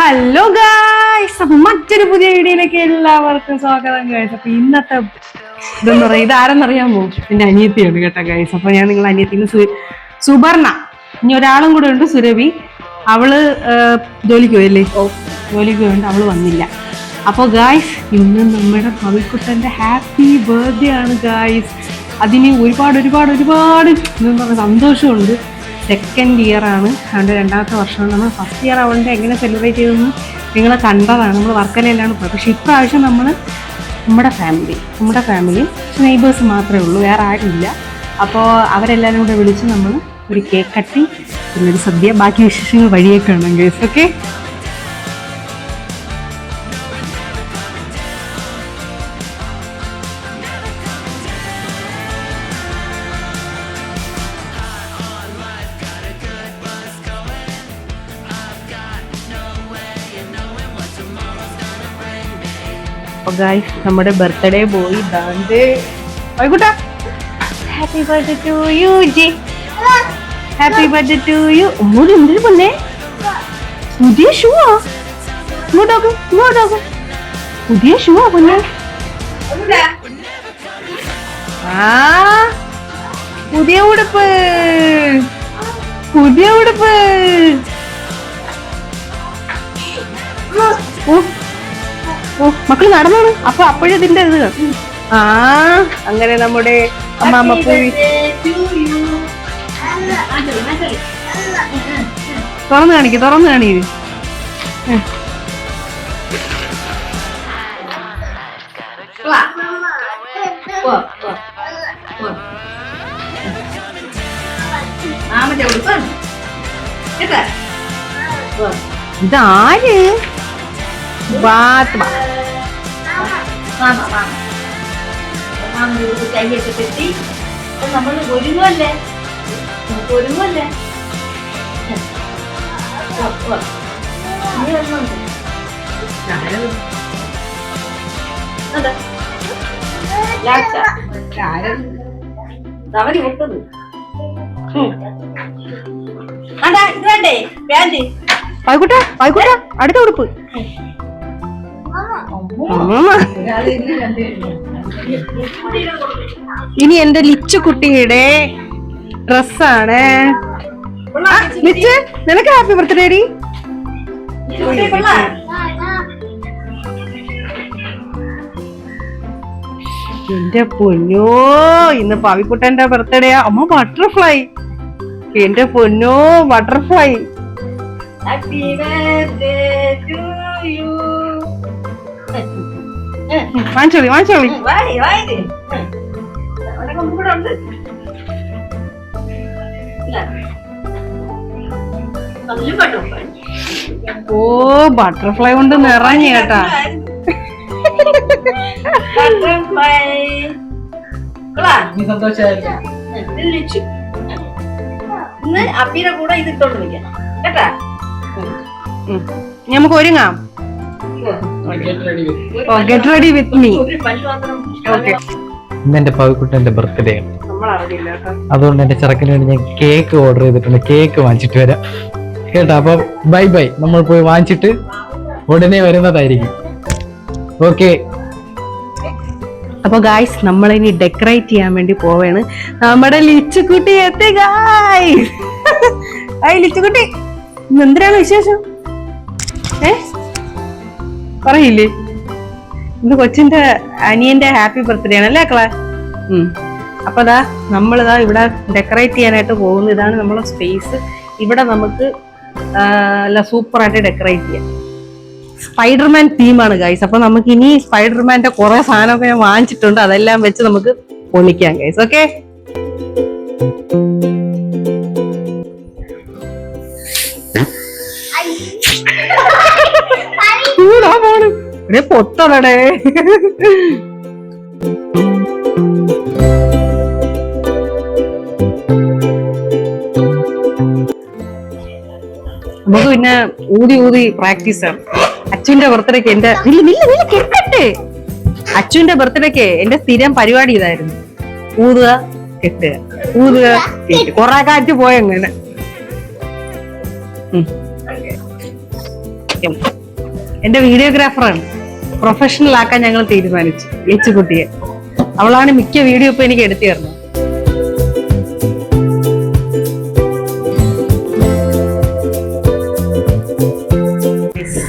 Hello guys, അപ്പൊ മറ്റൊരു പുതിയ വീഡിയോയിലേക്ക് എല്ലാവർക്കും സ്വാഗതം ഗായ്സ്. അപ്പൊ ഇന്നത്തെ ഇതെന്ന് പറയാം, ഇതാരെന്നറിയാമോ? എന്റെ അനിയത്തിയാണ് കേട്ടോ ഗായ്സ്. അപ്പൊ ഞാൻ നിങ്ങളെ അനിയത്തിന് സുബർണ, ഇനി ഒരാളും കൂടെ ഉണ്ട്, സുരഭി. അവള് ജോലിക്ക് പോയല്ലേ? ജോലിക്ക് പോയിട്ട് അവള് വന്നില്ല. അപ്പോൾ ഗായ്സ്, ഇന്ന് നമ്മുടെ ഭവിക്കുട്ടന്റെ ഹാപ്പി ബർത്ത്ഡേ ആണ് ഗായ്സ്. അതിന് ഒരുപാട് ഒരുപാട് ഒരുപാട് എന്താ പറയുക സന്തോഷമുണ്ട്. സെക്കൻഡ് ഇയർ ആണ്, അവൻ്റെ രണ്ടാമത്തെ വർഷമാണ്. നമ്മൾ ഫസ്റ്റ് ഇയർ അവളുടെ എങ്ങനെ സെലിബ്രേറ്റ് ചെയ്തെന്ന് നിങ്ങൾ കണ്ടതാണ്. നമ്മൾ വർക്കലയിലാണ് പോയത്. പക്ഷേ ഇപ്രാവശ്യം നമ്മൾ നമ്മുടെ ഫാമിലിയും നെയ്ബേഴ്സ് മാത്രമേ ഉള്ളൂ, വേറെ ആരുമില്ല. അപ്പോൾ അവരെല്ലാവരും കൂടെ വിളിച്ച് നമ്മൾ ഒരു കേക്ക് കട്ടി, പിന്നെ ഒരു സദ്യ, ബാക്കി വിശേഷങ്ങൾ വഴിയൊക്കെ ആണ് ഗൈസ്. ഓക്കെ, ഗായ്സ് നമ്മുടെ ബർത്ത്ഡേ പോയി. ഹാപ്പി ബർത്ത്ഡേ ടു യു ജി, ഹാപ്പി ബർത്ത്ഡേ ടു യു. ഒന്നുകൂടി എന്തൊരു പൊന്നെ, പുതിയ ഷൂവാ. ഇങ്ങോട്ടോക്ക് പുതിയ ഷൂവാ പൊന്നെ. ആ പുതിയ ഉടുപ്പ്. ഓ മക്കള് നടന്നാണ്. അപ്പൊ അപ്പോഴതിന്റെ ഇത് അങ്ങനെ നമ്മുടെ അമ്മാമ്മ പോയി തുറന്നു കാണിക്ക്. ഇതാര്? കൈയൊക്കെ കെട്ടി നമ്മൾ ഒരുങ്ങല്ലേ. അവര് വിട്ടത് ഇത് വേണ്ടേ പാന്റ്? പായിക്കൂട്ട അടുത്ത ഉടുപ്പ്. ഇനി എന്റെ ലിച്ചു കുട്ടിയുടെ ഡ്രസ്സാണ്. ലിച്ച്, നിനക്ക് ഹാപ്പി ബർത്ത്ഡേ ഡി. എന്റെ പൊന്നോ, ഇന്ന് പവിക്കുട്ടന്റെ ബർത്ത്ഡേ. അമ്മ ബട്ടർഫ്ലൈ. എന്റെ പൊന്നോ butterfly. Happy birthday to you. വാങ്ങിച്ചോളി. ഓ ബട്ടർഫ്ലൈ കൊണ്ട് നിറഞ്ഞു കേട്ടാ. ഇന്ന് അപ്പീടെ കൂടെ ഇത് ഇട്ടോണ്ട് നിൽക്കണം കേട്ടാ. നമുക്ക് ഒരുങ്ങാം. Get ready with me. ഇന്ന് എന്റെ പവിക്കുട്ടന്റെ ബർത്ത്ഡേ ആണ്. അതുകൊണ്ട് എന്റെ ചെറുക്കന് വേണ്ടി ഞാൻ കേക്ക് ഓർഡർ ചെയ്തിട്ടുണ്ട്. കേക്ക് വാങ്ങിച്ചിട്ട് വരാം കേട്ടോ. അപ്പൊ ബൈ. നമ്മൾ പോയി വാങ്ങിച്ചിട്ട് ഉടനെ വരുന്നതായിരിക്കും. ഓക്കെ. അപ്പൊ ഗായ്സ്, നമ്മളിനി ഡെക്കറേറ്റ് ചെയ്യാൻ വേണ്ടി പോവാണ്. നമ്മുടെ ലിച്ചുകുട്ടി എത്തി ഗായ്സ്. ലിച്ചുകുട്ടി, ഇന്ന് എന്തിനാണ് വിശേഷം? പറയില്ലേ? ഇന്ന് കൊച്ചിന്റെ അനിയന്റെ ഹാപ്പി ബർത്ത്ഡേ ആണല്ലേ മക്കളെ? അപ്പൊ നമ്മളിതാ ഇവിടെ ഡെക്കറേറ്റ് ചെയ്യാനായിട്ട് പോകുന്നു. ഇതാണ് നമ്മളെ സ്പേസ്. ഇവിടെ നമുക്ക് സൂപ്പർ ആയിട്ട് ഡെക്കറേറ്റ് ചെയ്യാം. സ്പൈഡർമാൻ തീമാണ് ഗൈസ്. അപ്പൊ നമുക്ക് ഇനി സ്പൈഡർമാന്റെ കുറെ സാധനമൊക്കെ ഞാൻ വാങ്ങിച്ചിട്ടുണ്ട്. അതെല്ലാം വെച്ച് നമുക്ക് പൊളിക്കാം ഗൈസ്. ഓക്കെ, പൊത്തടേ. നമുക്ക് പിന്നെ ഊതി പ്രാക്ടീസ് ആണ്. അച്ഛന്റെ ബർത്ത്ഡേക്ക് അച്ഛന്റെ ബർത്ത്ഡേക്ക് എന്റെ സ്ഥിരം പരിപാടി ഇതായിരുന്നു. ഊതുക, കെട്ടുക, ഊതുക, കെട്ടുക. കൊറേ കാറ്റ് പോയങ്ങനെ. സത്യം. എന്റെ വീഡിയോഗ്രാഫറാണ്, പ്രൊഫഷണൽ ആക്കാൻ ഞങ്ങൾ തീരുമാനിച്ചു യേച്ചുകുട്ടിയെ. അവളാണ് മിക്ക വീഡിയോ ഇപ്പൊ എനിക്ക് എടുത്തു തരുന്നത്.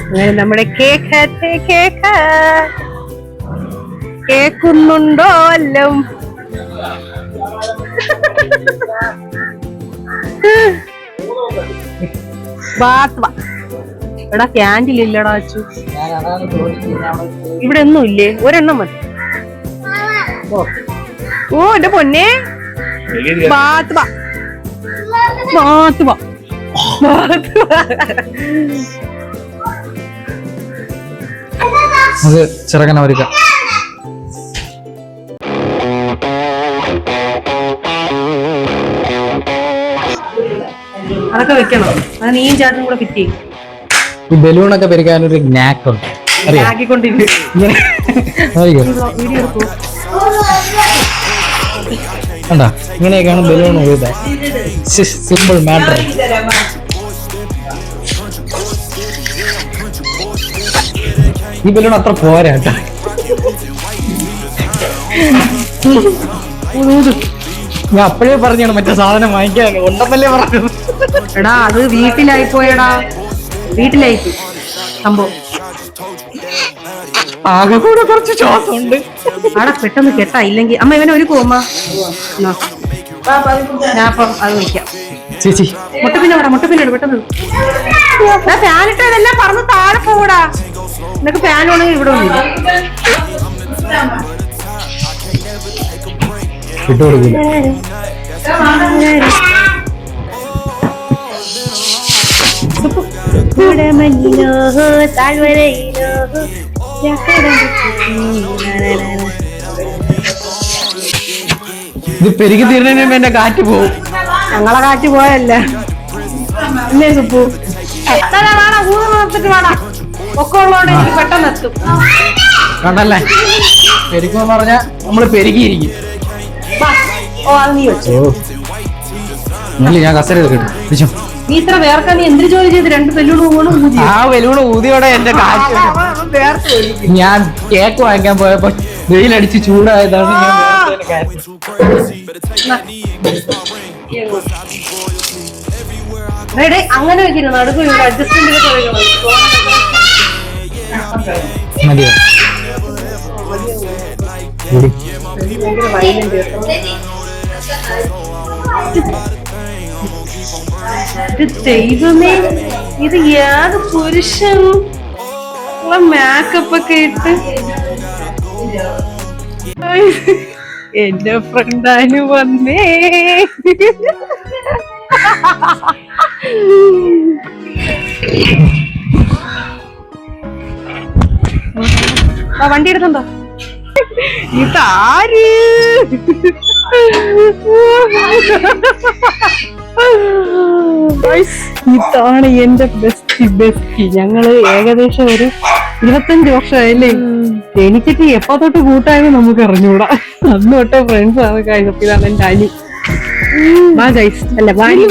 അങ്ങനെ നമ്മുടെ കേക്കുന്നുണ്ടോ എല്ലാം. എടാ ക്യാൻഡിൽ ഇല്ലടാ അച്ചു, ഇവിടെ ഒന്നും ഇല്ലേ? ഒരെണ്ണം മതി. ഓ എന്റെ പൊന്നെ, അത് ചെറുക്കനെ ഒരുക്കാം. അതൊക്കെ വെക്കണം. അത് നീയും ചാട്ടും കൂടെ ഫിറ്റ് ചെയ്യും. ഈ ബലൂണൊക്കെ പെരുക്കാനൊരു ജ്ഞാക്ക് ഉണ്ട്, അറിയാം. കണ്ടാ ഇങ്ങനെയൊക്കെയാണ് ബലൂൺ എഴുതാൻ. Simple matter. ഈ ബലൂൺ അത്ര പോരാ കേട്ടോ. ഞാൻ അപ്പോഴേ പറഞ്ഞാണ് മറ്റേ സാധനം വാങ്ങിക്കാൻ ഉണ്ടെന്നല്ലേ പറഞ്ഞത്. എടാ അത് വീട്ടിലായി പോയടാ, വീട്ടിലായിപ്പോയി സംഭവം. ആകെ കൂടെ കുറച്ച് ശ്വാസം ഉണ്ട്. ആടാ പെട്ടെന്ന് കെട്ടാ, ഇല്ലെങ്കിൽ അമ്മ ഇവനെ ഒരു കോമ്മ. ഞാൻ അപ്പം അത് വയ്ക്കാം. ചേച്ചി മുട്ടപ്പിന്നോട് പെട്ടെന്ന് ഫാനിട്ടതെല്ലാം പറന്ന് താഴെ പോകൂടാ. നിനക്ക് ഫാൻ വേണമെങ്കിൽ ഇവിടെ ഒന്നും വിട്ടുകൊടുക്കില്ല. ഇത് പെരുകി തീർന്നതിന് മുമ്പ് എന്റെ കാറ്റ് പോകും. ഞങ്ങളെ കാറ്റ് പോയല്ല ഇല്ലേ സുപ്പു? വാടാ ഒക്കെ ഉള്ളതുകൊണ്ട് എനിക്ക് പെട്ടെന്ന് എത്തും. കണ്ടല്ലേ, പെരുക്കെന്ന് പറഞ്ഞാ നമ്മള് പെരുകിയിരിക്കും. ഓ അത് നീ വെച്ചോ. ഞാൻ കസര എടുക്കട്ടെ. നീ ഇത്ര വേർക്കാൻ നീ എന്തിനു ജോലി ചെയ്ത്? 2 ബലൂണ് പോകണം. ആ ബലൂണ് ഊതിയോടെ എന്റെ കാറ്റ്. ഞാൻ കേക്ക് വാങ്ങിക്കാൻ പോയപ്പോ വെയിലടിച്ച് ചൂടായതാണ്. അങ്ങനെ വെക്കുന്നു നടുക്ക് അഡ്ജസ്റ്റ്മെന്റ് മതിയോ? ദൈവമേ, ഇത് ഏത് പുരുഷൻ മേക്കപ്പ് ഒക്കെ ഇട്ട്. എന്റെ ഫ്രണ്ടാന് വന്നേ. വണ്ടി എടുത്തുണ്ടോ? ഇതാര്? ഇതാണ് എന്റെ ബെസ്റ്റ്. ഞങ്ങള് ഏകദേശം ഒരു 25 വർഷമായില്ലേ എനിക്കിട്ട്. എപ്പോ തൊട്ട് കൂട്ടായത് നമുക്ക് അറിഞ്ഞൂടാ. അന്ന് തൊട്ടേ ഫ്രണ്ട്സ് ആണ്. കഴിഞ്ഞതാണ് എന്റെ അനി. വാ ഗൈസ്, അല്ല വാണി.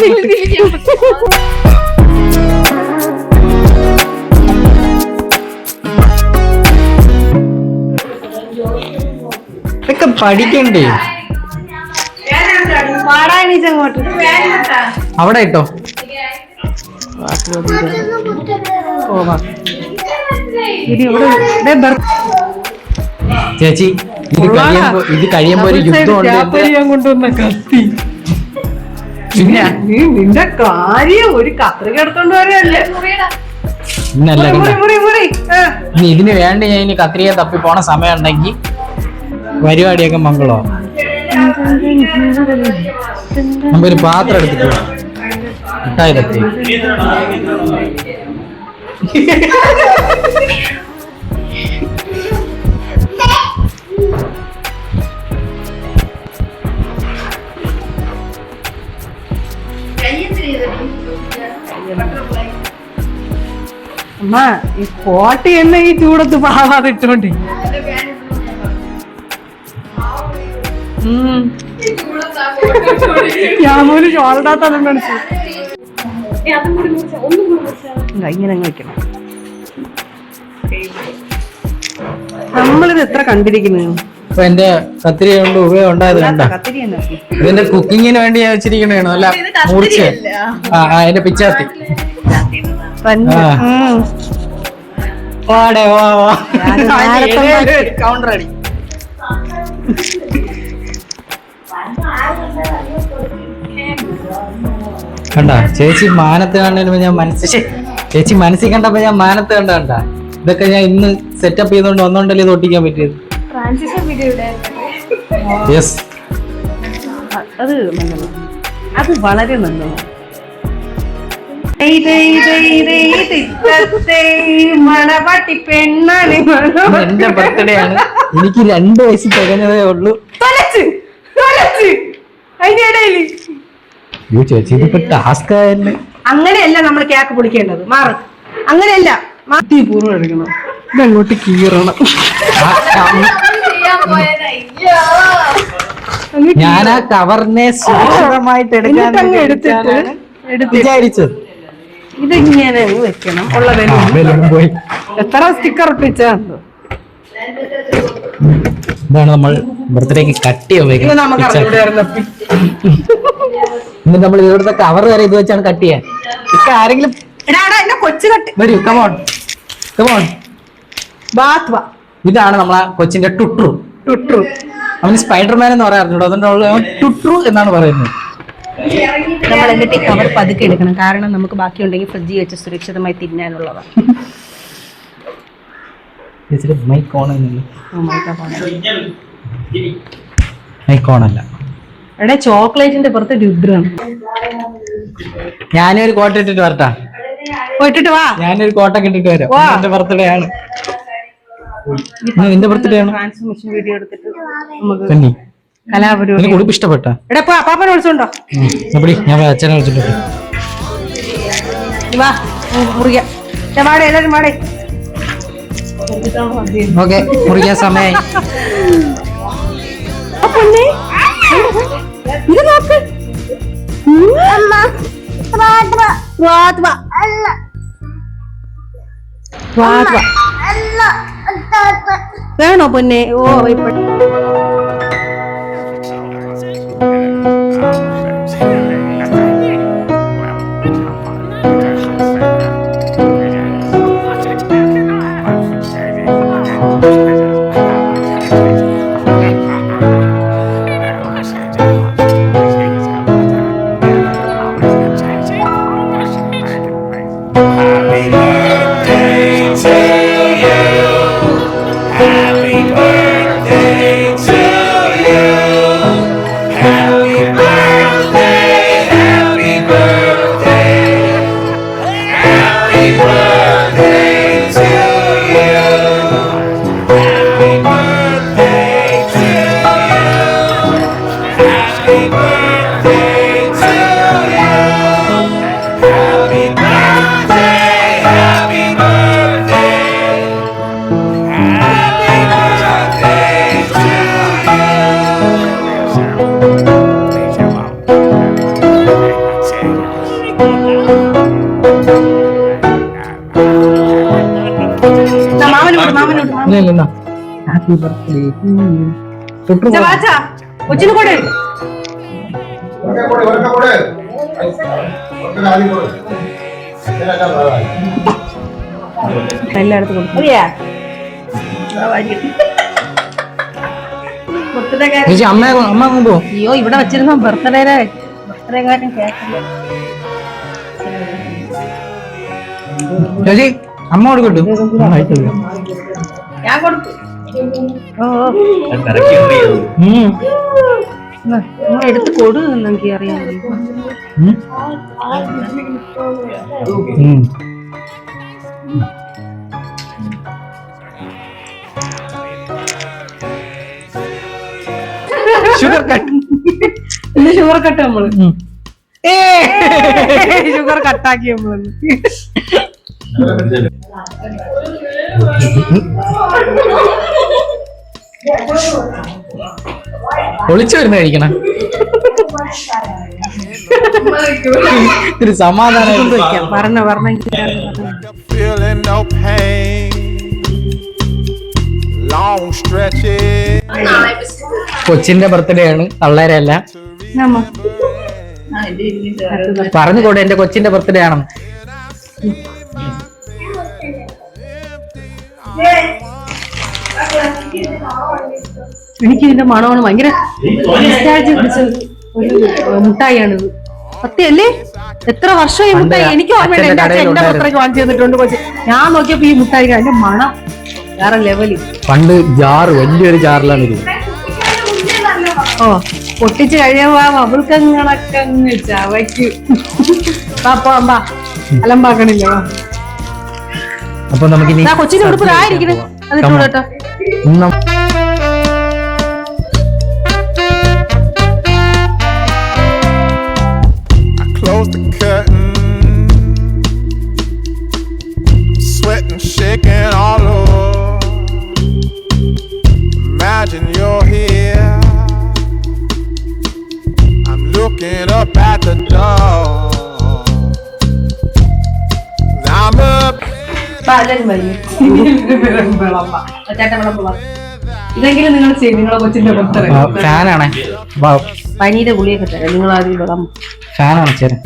ഇതൊക്കെ പഠിക്കണ്ടേ? അവിടെ ഇട്ടോ. ചേച്ചി ഇത് കഴിയുമ്പോ ഒരു യുദ്ധം കൊണ്ടുവന്ന കത്തി. പിന്നെ നിന്റെ കാര്യം ഒരു കത്രിക എടുത്തോണ്ട് വരല്ലേ? ഇതിന് വേണ്ടി ഞാൻ ഇനി കത്രിക തപ്പി പോണ സമയം ഉണ്ടെങ്കിൽ പരിപാടിയൊക്കെ മംഗളോ. നമ്മൊരു പാത്രം എടുത്തിട്ട് മിഠായി തപ്പി. അമ്മ ഈ കോട്ടി എന്നെ ഈ ചൂടത്ത് പാവാതെ ഇട്ടോണ്ട്. ഞാൻ പോലും ഷോൾഡാത്ത. ഇങ്ങനെ വെക്കണം. നമ്മളിത് എത്ര കണ്ടിരിക്കുന്നു. അപ്പൊ എന്റെ കത്തിരി കൊണ്ട് ഉപയോഗം ഉണ്ടായത് കണ്ട. കത്തിരി തന്നെ ഇതിന്റെ കുക്കിങ്ങിന് വേണ്ടി ഞാൻ വെച്ചിരിക്കണേണോ അല്ല മുറിച്ച് അതിന്റെ പിച്ചാത്തി. വാടേ വാ വാ കൗണ്ടർ അടി. കണ്ട ചേച്ചി മാനത്ത് കണ്ടപ്പോ ഞാൻ ചേച്ചി മനസ്സിൽ കണ്ടപ്പോ ഞാൻ മാനത്ത് കണ്ട. ഇതൊക്കെ ഞാൻ ഇന്ന് സെറ്റപ്പ് ചെയ്തോണ്ട് വന്നോണ്ടല്ലേ ഇത് ഒട്ടിക്കാൻ പറ്റിയത്. യെസ്, അത് നല്ലത്, അത് വളരെ നല്ലത്. മണവാട്ടി പെണ്ണാണ്. എന്റെ ബർത്ത്ഡേ ആണ്, എനിക്ക് 2 വയസ്സ് തികഞ്ഞതേ ഉള്ളൂ. അതിന്റെ ഇടയില് ചേച്ചി ഇതിപ്പോ ടാസ്ക് ആയല്ലേ. അങ്ങനെയല്ല നമ്മൾ കേക്ക് പൊളിക്കേണ്ടത്, മാറി. അങ്ങനെയല്ല, പൂർവ്വം എടുക്കണം, ഇതങ്ങോട്ട് കീറണം. ഞാൻ ആ കവറിനെ സുരക്ഷിതമായിട്ട് എടുത്തിട്ട് വിചാരിച്ചത് ഇതിങ്ങനെ വെക്കണം. ഉള്ള ബലൂൺ പോയി. എത്ര സ്റ്റിക്കർ ഒട്ടിച്ചോ. ഇതാണ് നമ്മൾ ബർത്ത്ഡേക്ക് കട്ടി ഇത് നമുക്ക് എന്നിട്ട് നമ്മൾ ഇവിടുത്തെ കവർ വരെ ഇത് വെച്ചാണ് കട്ട് ചെയ്യാൻ. ഇപ്പൊ ആരെങ്കിലും കൊച്ചു കട്ടി വരൂ, കമോൺ കമോൺ. ഇതാണ് നമ്മളെ കൊച്ചിന്റെ ടുട്രു. അവന് സ്പൈഡർമാൻ എന്ന് പറയാറുണ്ട്, അതുകൊണ്ട് അവൻ ടുട്രു എന്നാണ് പറയുന്നത്. നമ്മൾ എന്നിട്ട് ഈ കവർ പതുക്കെ എടുക്കണം, കാരണം നമുക്ക് ബാക്കിയുണ്ടെങ്കിൽ ഫ്രിഡ്ജിൽ വെച്ച് സുരക്ഷിതമായി തിന്നാനുള്ളതാണ്. മൈക്ക് ഓണല്ല, എടാ ചോക്ലേറ്റിന്റെ പുറത്ത് രുദ്രാണ്. ഞാനൊരു കോട്ട ഇട്ടിട്ട് വരട്ടാ. പോയിട്ടിട്ട് വാ. ഞാനൊരു കോട്ടൊക്കെ ഇട്ടിട്ട് വരാം. എന്റെ ബർത്ത്ഡേ ആണ്. നിന്റെ ബർത്ത്ഡേ ആണ്. ട്രാൻസ്മിഷൻ വീഡിയോ എടുത്തിട്ട് നമുക്ക് കന്നി കലാപരിപാടി. എനിക്ക് ഉടുപ്പ് ഇഷ്ടപ്പെട്ട. എടാ പാപ്പനെ വിളിച്ചോണ്ടോ. ഞാൻ അച്ഛനെ വിളിച്ചിട്ട് വാ മുറിയാ. വാടേ എല്ലാരും വാടേ. ഓക്കെ, മുറിക്കാൻ സമയായി. ഇത് നോക്ക്. വേണോ പൊന്നെ? ഓ ഹാപ്പി ബർത്ത്ഡേ. കൊച്ചിന് കൂടെ എല്ലായിടത്തും കൊടുക്കും. അമ്മ കൊണ്ടുപോ. അയ്യോ, ഇവിടെ വെച്ചിരുന്ന ബർത്ത്ഡേക്കാരൻ കേക്കില്ല. ചേച്ചി അമ്മ കൊടുക്കട്ടു. ഞാൻ കൊടുത്തു. എടുത്ത് കൊടു എന്നെനിക്ക് അറിയാൻ. Sugar cut. ഇന്ന് ഷുഗർ കട്ട് നമ്മള് ഷുഗർ കട്ടാക്കി നമ്മള്. ഒളിച്ചു വരുന്ന കഴിക്കണം. ഒരു സമാധാനം പറഞ്ഞ Feeling no pain, long stretches. കൊച്ചിന്റെ ബർത്ത്ഡേ ആണ്, തള്ളേരല്ല. നമ്മ പറഞ്ഞുകൂടെ എന്റെ കൊച്ചിന്റെ ബർത്ത്ഡേ ആണെന്ന്. എനിക്ക് ഇതിന്റെ മണമാണ് ഭയങ്കര മുട്ടായിയാണിത്. സത്യല്ലേ? എത്ര വർഷം ഈ മുട്ടായി എനിക്ക് ഓർമ്മയില്ല. എന്റെ അച്ഛൻ എന്റെ പുത്രയ്ക്ക് വാങ്ങിച്ചു തന്നിട്ടുണ്ട് കൊച്ചു. ഞാൻ നോക്കിയപ്പോ ഈ മുട്ടായി അതിന്റെ മണം വേറെ ലെവലിൽ. പണ്ട് ജാറ്, വലിയൊരു ജാറിലാണ് ഇത്. ഓ, പൊട്ടിച്ച് കഴിയുമ്പോ ബബിൾക്കങ്ങളൊക്കെ ചവയ്ക്ക്. പാപ്പാ അലമ്പാക്കണില്ല. അപ്പൊ നമുക്ക് കൊച്ചിന്റെ ഉടുപ്പ് ആയിരിക്കണം. അതിട്ടു കേട്ടോ. Close the curtain, sweating, shaking all over. Imagine you're here. I'm looking up at the door. I'm up. ഇതെങ്കിലും നിങ്ങൾ ചെയ്യും. നിങ്ങളെ കൊച്ചിന്റെ ബർത്ത്ഡേ ഫാനാണേ. പനീന്റെ ഗുളിയൊക്കെ തരാം. നിങ്ങൾ ആദ്യം വിളമ്പ്. ഫാനാണ് ചേരാ.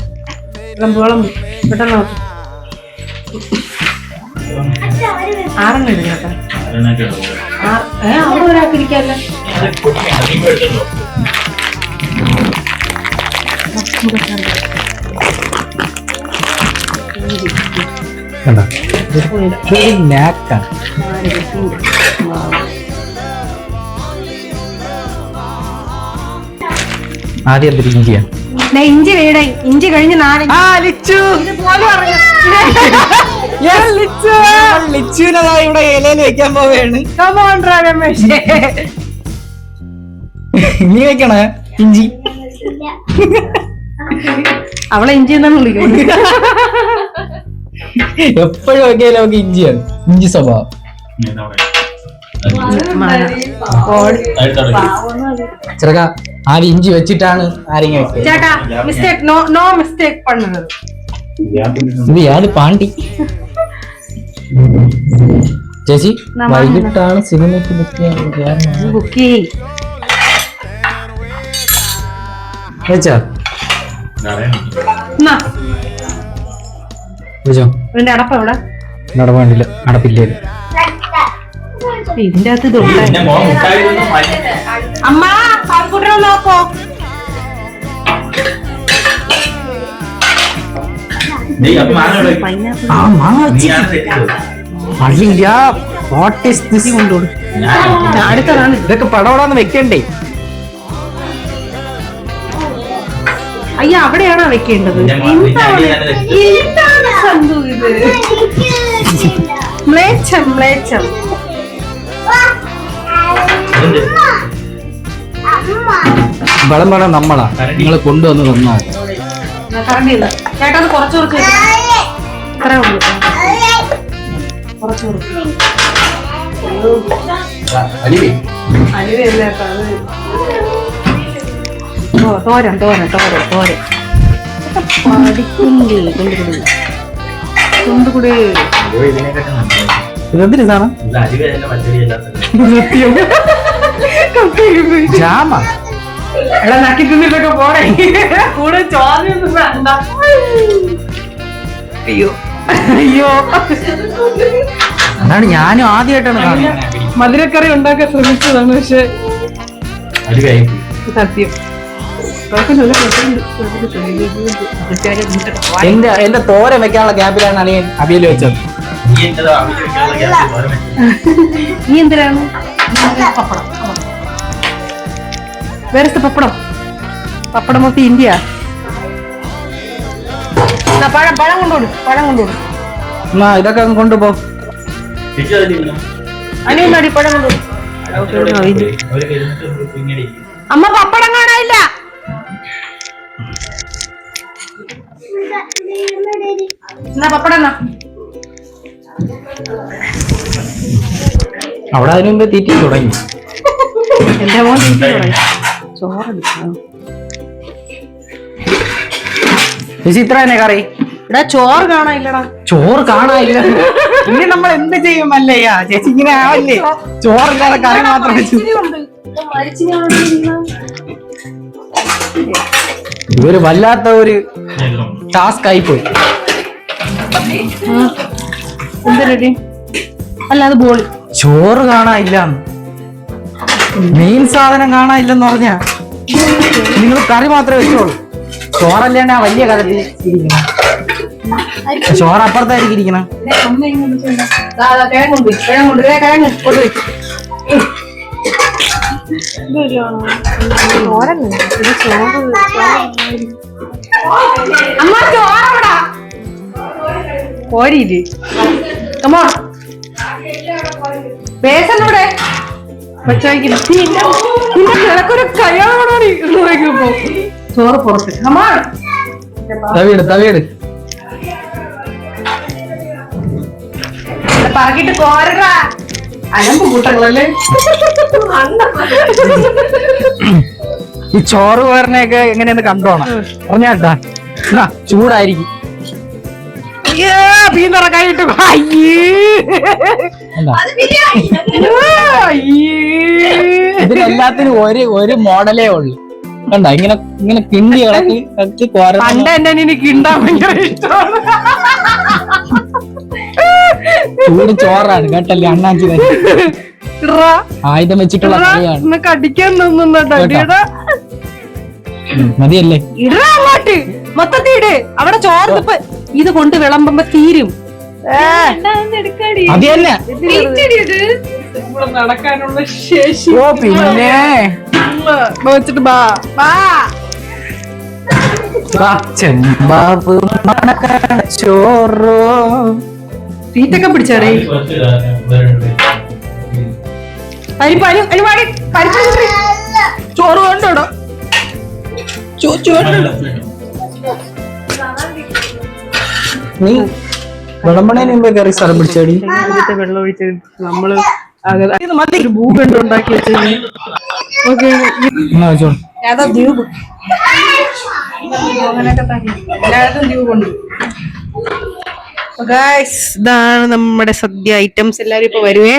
വിളമ്പ് പെട്ടെന്ന് നോക്കും. ആറെണ്ണം ഇടും കേട്ടോ. അവിടെ ഒരാൾക്ക് ഇരിക്കാല്ലോ. ആദ്യം എന്തൊരു ഇഞ്ചിയാ? ഇഞ്ചി വേട. ഇഞ്ചി കഴിഞ്ഞ് 4 ഇവിടെ ഇലയിൽ വെക്കാൻ പോവുകയാണ്. നീ വെക്കണേ ഇഞ്ചി? അവളെ ഇഞ്ചി എന്നാണ് വിളിക്കുന്നത്. എപ്പോഴും വെക്കാലും നമുക്ക് ഇഞ്ചിയാണ്. ഇഞ്ചി സ്വഭാവം. ചെറുക്ക ആര് ഇഞ്ചി വെച്ചിട്ടാണ് ആരെങ്കിലും വെക്കുക? ചേട്ടാ മിസ്റ്റേക്ക്. No mistake പണ്ണത്. ഇത് യാത് പാണ്ടി. ചേച്ചി വൈകിട്ടാണ് സിനിമയ്ക്ക് ബുക്ക് വെച്ചാ ഇതിന്റെ അടപ്പ എവിടെ? നടപ്പാണ്ടില്ല, അടപ്പില്ലേ. ഇതിന്റെ അകത്ത് ഇതുണ്ട്. അമ്മ പാൽക്കുട്ടനെ നോക്കോ. അടുത്തതാണ്. ഇതൊക്കെ പടപടാന്ന് വെക്കണ്ടേ? അയ്യ, അവിടെയാണോ വെക്കേണ്ടത്? എന്താണ് സന്തു ഇത്? മ്ലേച്ഛം മ്ലേച്ഛം. വളം വേണം നമ്മളാ. നിങ്ങള് കൊണ്ടുവന്ന് തന്നാ കറണ്ടില്ല ചേട്ടാ. അത് കുറച്ചു കുറച്ച് ഇത്രേ ഉള്ളൂ. കുറച്ചു അലിവല്ല കേട്ടോ. അത് തോരൻ തോരൻ തോരൻ തോരൻ പഠിക്കുന്നുണ്ട്. കൊണ്ടുകൂടെ ഇതെന്തിനു സാധനം? ജാമ. എടാ നക്കി തിന്നിട്ടൊക്കെ പോണേ. കൂടെ ചോദ്യം വേണ്ട. അയ്യോ അയ്യോ. അതാണ് ഞാനും ആദ്യമായിട്ടാണ് കാണുന്നത്. മധുരക്കറി ഉണ്ടാക്കാൻ ശ്രമിച്ചതാണ്, പക്ഷെ സത്യം എന്റെ തോരൻ വെക്കാനുള്ള ക്യാപ്പിലാണ് അനിയൻ അവിയൽ വെച്ചത്. നീ എന്തിനാണ്? പപ്പടം. വേറെ പപ്പടം. പപ്പടം മൊത്തം ഇന്ത്യ. പഴം പഴം കൊണ്ടുപോടും. പഴം കൊണ്ടുപോടും. ഇതൊക്കെ കൊണ്ടുപോ. അനിയന്മാടി പഴം കൊണ്ടുപോടും. അമ്മ പപ്പടം കാണാനില്ല. എന്നാ പപ്പടം എന്നാ. അവിടെ അതിനു മുമ്പ് തീറ്റി തുടങ്ങി. എന്റെ മോൻ തീറ്റി തുടങ്ങി. ചോറെടുക്കണം. ചേച്ചി ഇത്ര തന്നെ കറി. എടാ ചോറ് കാണാനില്ലടാ. ചോറ് കാണാനില്ല. ഇനി നമ്മൾ എന്ത് ചെയ്യും അല്ലയ്യാ? ചേച്ചി ഇങ്ങനെ ആവല്ലേ? ചോറില്ലാതെ കറി മാത്രം വെച്ചു. ഇവര് വല്ലാത്ത ഒരു ടാസ്ക് ആയിപ്പോയി. എന്തിനടി? അല്ല അത് ബോളി. ചോറ് കാണാനില്ല, മെയിൻ സാധനം കാണാനില്ലെന്ന് പറഞ്ഞാ നിങ്ങൾ കറി മാത്രമേ വെച്ചോളൂ. ചോറല്ലാണ്ട് ആ വലിയ കഥത്തിൽ ഇരിക്കണം. ചോറ് അപ്പുറത്തായിരിക്കും ഇരിക്കണം. അമ്മ ചോറവിടാ പോരില്ലേ? പേസൂടെ നിനക്കൊരു കയ്യാണോടി നോക്കിയപ്പോ ചോറ് പുറത്ത്. അമ്മാ തവിയെട് പറക്കിട്ട് കോരടാ. അലമ്പ് കൂട്ടങ്ങളല്ലേ. ഈ ചോറ് കോരണയൊക്കെ എങ്ങനെയെന്ന് കണ്ടോണം പറഞ്ഞാട്ടാ. ചൂടായിരിക്കും. പീന്നറ കൈയിട്ട് ഇതിനെല്ലാത്തിനും ഒരു മോഡലേ ഉള്ളു. കണ്ട ഇങ്ങനെ ഇങ്ങനെ കിണ്ടി ഇളക്കി പണ്ട് എന്നെ കിണ്ടാൻ ഭയങ്കര ഇഷ്ടമാണ്. ചൂട് ചോറാണ് കേട്ടല്ലേ അണ്ണാച്ചി. ആയുധം വെച്ചിട്ടുള്ള കറിയാണ്. കടിക്കാൻ തോന്നുന്നുണ്ടോ? മതിയല്ലേ? ഇടാ അങ്ങോട്ട് മൊത്തത്തിട്. അവിടെ ചോറ് ഇത് കൊണ്ട് വിളമ്പുമ്പോ തീരും. അത് തന്നെ നടക്കാനുള്ള ശേഷി. ഓ പിന്നെ വെച്ചിട്ട് ബാ ചെമ്പാവ് ചോറോ തീറ്റൊക്കെ പിടിച്ചാടേ. ചോറ് വേണ്ടോടോ? നീ വിളമ്പണേന് മുമ്പേ കയറി സ്ഥലം പിടിച്ചേടി. വെള്ളം ഒഴിച്ച് നമ്മള് ഒരു ഭൂഖണ്ഡം ഉണ്ടാക്കി വെച്ചത്. ഏതാ ദ്വീപ്? അങ്ങനെയൊക്കെ തന്നെ എല്ലായിടത്തും ദ്വീപ് കൊണ്ട്. ഇതാണ് നമ്മുടെ സദ്യ ഐറ്റംസ്. എല്ലാരും ഇപ്പൊ വരുവേ.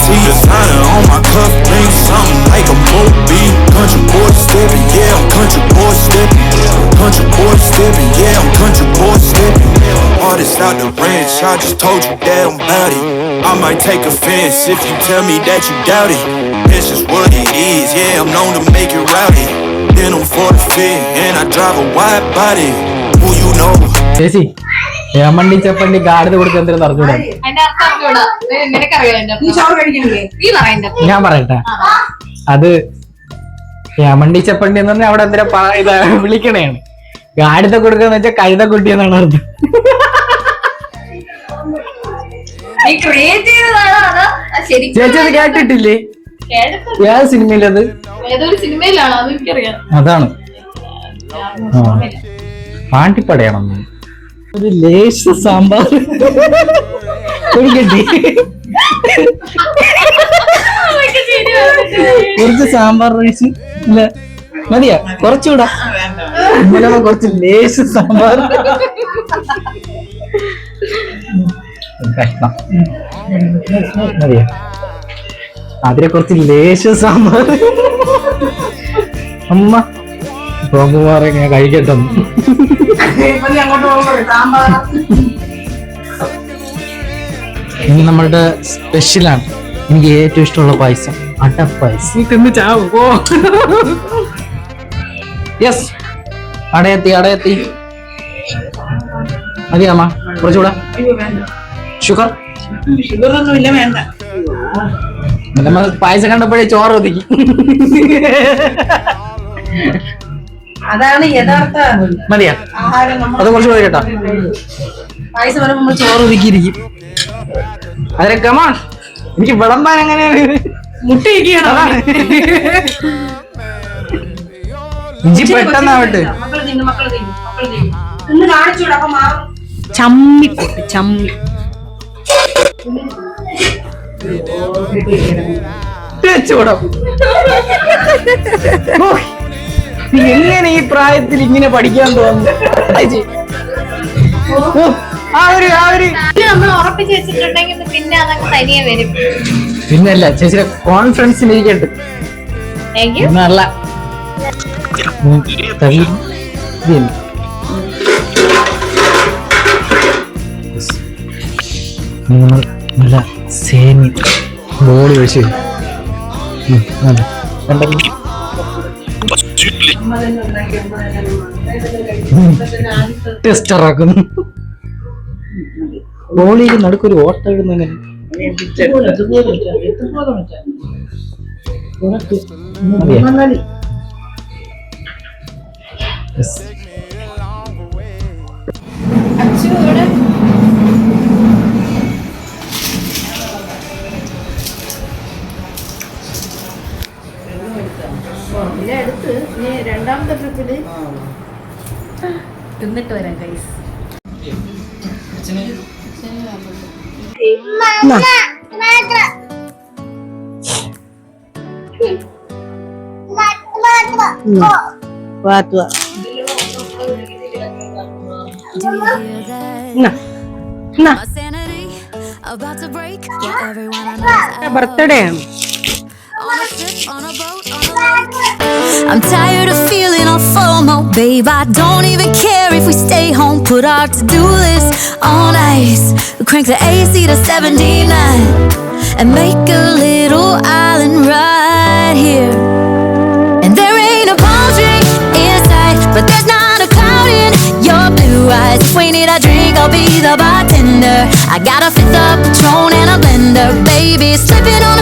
See the designer on my cuff, bring something like a Moby. Country boy stepping, yeah, I'm country boy stepping. Country boy stepping, yeah, I'm country boy stepping. Artist out the ranch, I just told you that I'm bout it. I might take offense if you tell me that you doubt it. It's just what it is, yeah, I'm known to make it rowdy. Then I'm for the fit, and I drive a wide body. Who you know? ചേച്ചി ഏമണ്ടി ചപ്പണ്ടി ഗാഡിന് കൊടുക്കാൻ എന്തെങ്കിലും അറിഞ്ഞൂടാ? ഞാൻ പറയട്ടെ, അത് ഏമണ്ടി ചപ്പണ്ടി എന്ന് പറഞ്ഞാൽ അവിടെ എന്തിനാ ഇത് വിളിക്കണേണ്. ഗാഡിത്തെ കൊടുക്കാന്ന് വെച്ചാൽ കഴുത കുട്ടി എന്നാണ് അർത്ഥം. ചേച്ചി അത് കേട്ടിട്ടില്ലേ? ഏത് സിനിമയിലത്? അതാണ് പാണ്ടിപ്പടയാണോ? ഒരു ലേശ സാമ്പാർ കുറച്ച് സാമ്പാർ റൈസ് ഇല്ല മതിയാ? കുറച്ചുകൂടാ. ഇന്നലെ കുറച്ച് ലേശ സാമ്പാർ. കഷ്ണം മതിയാ? അതിനെ കുറച്ച് ലേശ സാമ്പാർ. അമ്മ പ്രോമാറെ ഞാൻ കഴിക്കട്ടെ. ഇനി നമ്മളുടെ സ്പെഷ്യലാണ്. എനിക്ക് ഏറ്റവും ഇഷ്ടമുള്ള പായസം അടപ്പായസം. തിന്ന് ചാവും. യെസ്, അടയെത്തി. മതിയാമ്മ കുറച്ചുകൂടെ? ഷുഗർ ഷുഗറൊന്നുമില്ല, വേണ്ട. നമ്മൾ പായസം കണ്ടപ്പോഴേ ചോറ് ഒതുക്കി. അതാണ് യഥാർത്ഥ മതിയാ? ആഹാരം. അത് കുറച്ചുകൂടെ കേട്ടോ. പായസം വരുമ്പോ നമ്മൾ ചോറ് ഒതുക്കിയിരിക്കും. അതിനെ കമാൺ എനിക്ക് വിളമ്പാൻ എങ്ങനെയാണ്? മുട്ടയിരിക്കുകയാണ്. ഇഞ്ചി പെട്ടെന്നാവട്ടെ. ഇന്ന് കാണിച്ചൂടാ അപ്പൊ മാറും. ചമ്മിക്കൊട്ട് ചമ്മി എങ്ങനെ ഈ പ്രായത്തിൽ ഇങ്ങനെ പഠിക്കാൻ തോന്നുന്നു? നമ്മൾ ഉറപ്പിച്ച് വെച്ചിട്ടുണ്ടെങ്കിൽ പിന്നെ അതങ്ങ് തനിയെ വരും. പിന്നല്ല ചേച്ചിയുടെ കോൺഫിഡൻസിന് ഇരിക്കട്ടെ. നല്ല നല്ല സേമി ബോളി ഒഴിച്ച് ടെസ്റ്ററാക്കുന്നു. ബോളിയിൽ നടുക്കൊരു ഓട്ട ഇടുന്ന പിന്നെ അടുത്ത് ഇനി രണ്ടാമത്തെ ട്രിപ്പില് തിന്നിട്ട് വരാം കൈസ്. ബർത്ത്ഡേ ആണ്. I'm tired of feeling all FOMO, babe. I don't even care if we stay home. Put our to-do list on ice. Crank the AC to 79 and make a little island right here. And there ain't a palm tree in sight, but there's not a cloud in your blue eyes. If we need a drink, I'll be the bartender. I got a fifth of Patron and a blender, baby. Slipping on a